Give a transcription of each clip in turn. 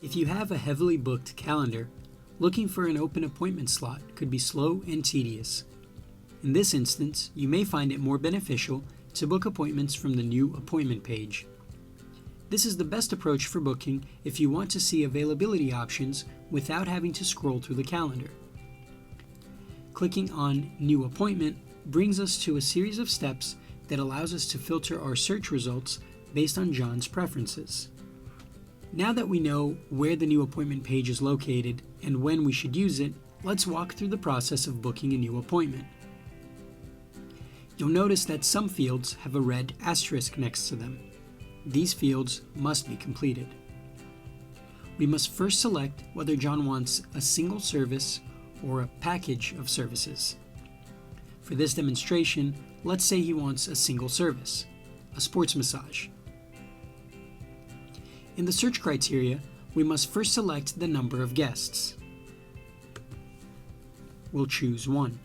If you have a heavily booked calendar, looking for an open appointment slot could be slow and tedious. In this instance, you may find it more beneficial to book appointments from the new appointment page. This is the best approach for booking if you want to see availability options without having to scroll through the calendar. Clicking on New Appointment brings us to a series of steps that allows us to filter our search results based on John's preferences. Now that we know where the new appointment page is located and when we should use it, let's walk through the process of booking a new appointment. You'll notice that some fields have a red asterisk next to them. These fields must be completed. We must first select whether John wants a single service or a package of services. For this demonstration, let's say he wants a single service, a sports massage. In the search criteria, we must first select the number of guests. We'll choose 1.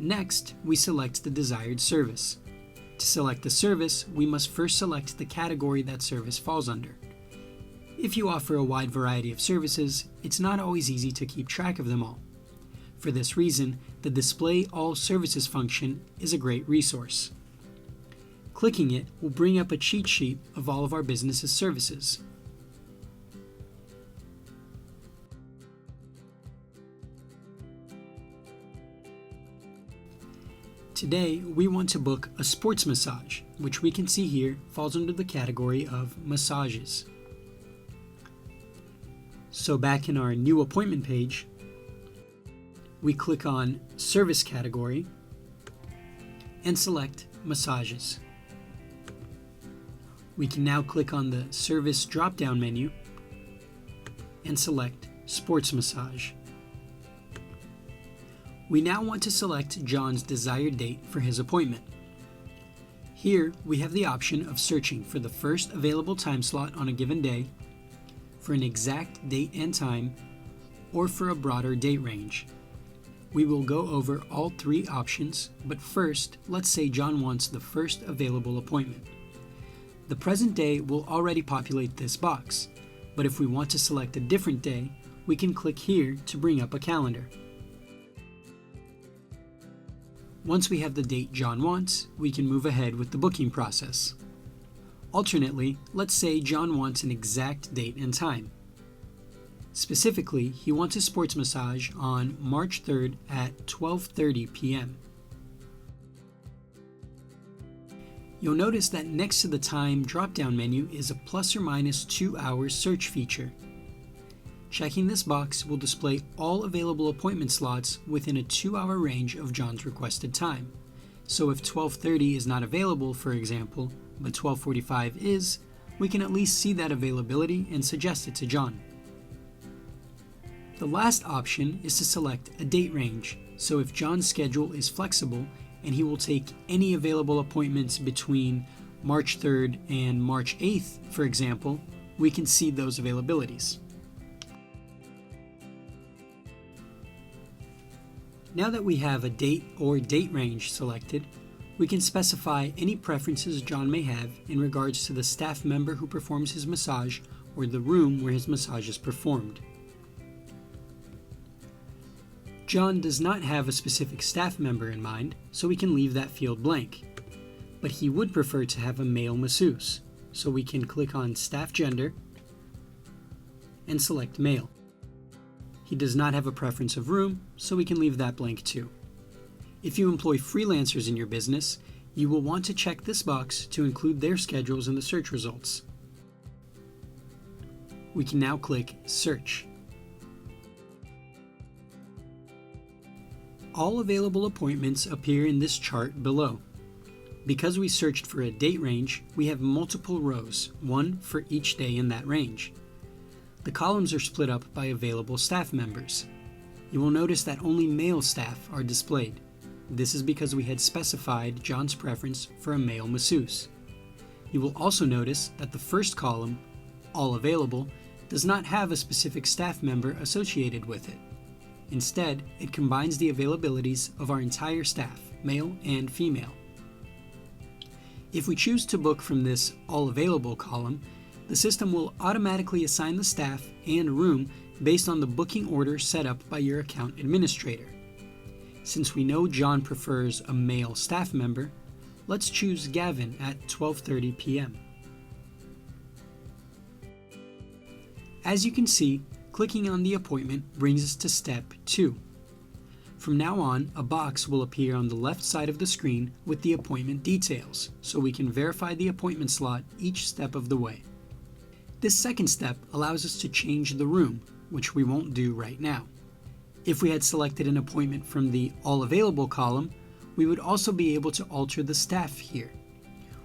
Next, we select the desired service. To select the service, we must first select the category that service falls under. If you offer a wide variety of services, it's not always easy to keep track of them all. For this reason, the Display All Services function is a great resource. Clicking it will bring up a cheat sheet of all of our business's services. Today, we want to book a sports massage, which we can see here falls under the category of massages. So back in our new appointment page, we click on Service category and select Massages. We can now click on the Service drop-down menu and select Sports Massage. We now want to select John's desired date for his appointment. Here, we have the option of searching for the first available time slot on a given day, for an exact date and time, or for a broader date range. We will go over all 3 options, but first, let's say John wants the first available appointment. The present day will already populate this box, but if we want to select a different day, we can click here to bring up a calendar. Once we have the date John wants, we can move ahead with the booking process. Alternately, let's say John wants an exact date and time. Specifically, he wants a sports massage on March 3rd at 12:30 p.m. You'll notice that next to the time drop-down menu is a plus or minus 2 hours search feature. Checking this box will display all available appointment slots within a 2-hour range of John's requested time. So if 12:30 is not available, for example, but 12:45 is, we can at least see that availability and suggest it to John. The last option is to select a date range, so if John's schedule is flexible and he will take any available appointments between March 3rd and March 8th, for example, we can see those availabilities. Now that we have a date or date range selected, we can specify any preferences John may have in regards to the staff member who performs his massage or the room where his massage is performed. John does not have a specific staff member in mind, so we can leave that field blank. But he would prefer to have a male masseuse, so we can click on Staff Gender and select Male. He does not have a preference of room, so we can leave that blank too. If you employ freelancers in your business, you will want to check this box to include their schedules in the search results. We can now click Search. All available appointments appear in this chart below. Because we searched for a date range, we have multiple rows, one for each day in that range. The columns are split up by available staff members. You will notice that only male staff are displayed. This is because we had specified John's preference for a male masseuse. You will also notice that the first column, All Available, does not have a specific staff member associated with it. Instead, it combines the availabilities of our entire staff, male and female. If we choose to book from this All Available column, The system will automatically assign the staff and room based on the booking order set up by your account administrator. Since we know John prefers a male staff member, let's choose Gavin at 12:30 p.m. As you can see, clicking on the appointment brings us to step 2. From now on, a box will appear on the left side of the screen with the appointment details, so we can verify the appointment slot each step of the way. This second step allows us to change the room, which we won't do right now. If we had selected an appointment from the All Available column, we would also be able to alter the staff here.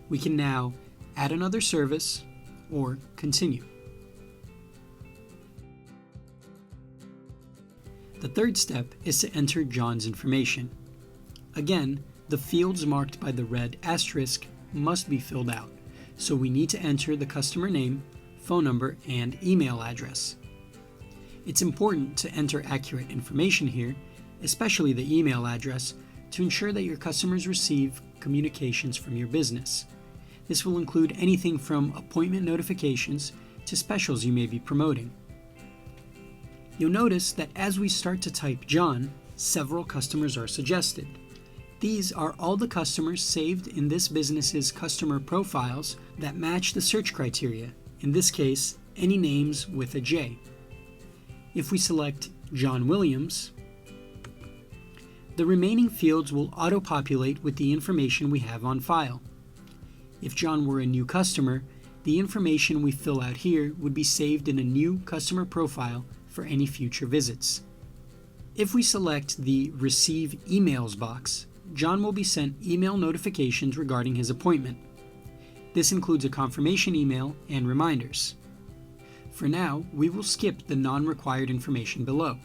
We can now add another service or continue. The third step is to enter John's information. Again, the fields marked by the red asterisk must be filled out, so we need to enter the customer name, phone number, and email address. It's important to enter accurate information here, especially the email address, to ensure that your customers receive communications from your business. This will include anything from appointment notifications to specials you may be promoting. You'll notice that as we start to type John, several customers are suggested. These are all the customers saved in this business's customer profiles that match the search criteria, in this case, any names with a J. If we select John Williams, the remaining fields will auto-populate with the information we have on file. If John were a new customer, the information we fill out here would be saved in a new customer profile for any future visits. If we select the Receive Emails box, John will be sent email notifications regarding his appointment. This includes a confirmation email and reminders. For now, we will skip the non-required information below,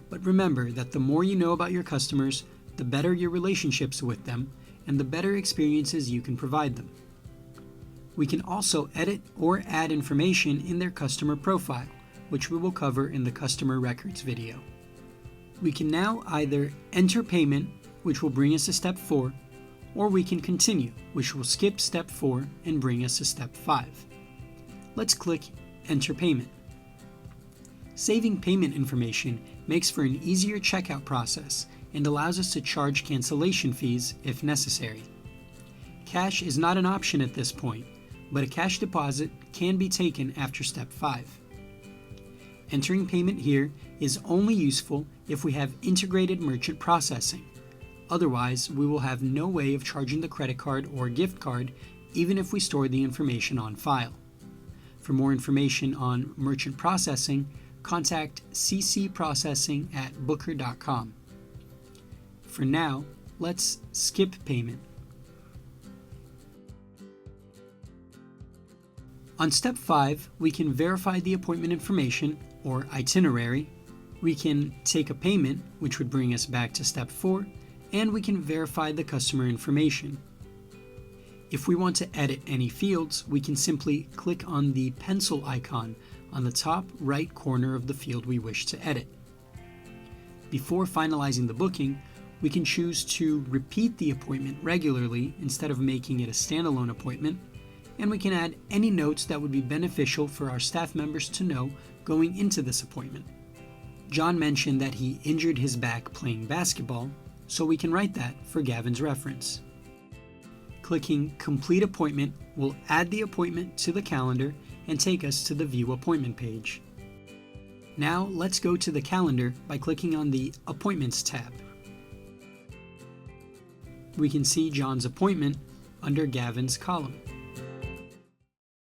but remember that the more you know about your customers, the better your relationships with them, and the better experiences you can provide them. We can also edit or add information in their customer profile, which we will cover in the customer records video. We can now either enter payment, which will bring us to step 4, or we can continue, which will skip step 4 and bring us to step 5. Let's click Enter Payment. Saving payment information makes for an easier checkout process and allows us to charge cancellation fees if necessary. Cash is not an option at this point, but a cash deposit can be taken after step 5. Entering payment here is only useful if we have integrated merchant processing. Otherwise, we will have no way of charging the credit card or gift card, even if we store the information on file. For more information on merchant processing, contact ccprocessing@booker.com. For now, let's skip payment. On step 5, we can verify the appointment information or itinerary. We can take a payment, which would bring us back to step 4, and we can verify the customer information. If we want to edit any fields, we can simply click on the pencil icon on the top right corner of the field we wish to edit. Before finalizing the booking, we can choose to repeat the appointment regularly instead of making it a standalone appointment, and we can add any notes that would be beneficial for our staff members to know going into this appointment. John mentioned that he injured his back playing basketball, so we can write that for Gavin's reference. Clicking Complete Appointment will add the appointment to the calendar and take us to the View Appointment page. Now let's go to the calendar by clicking on the Appointments tab. We can see John's appointment under Gavin's column.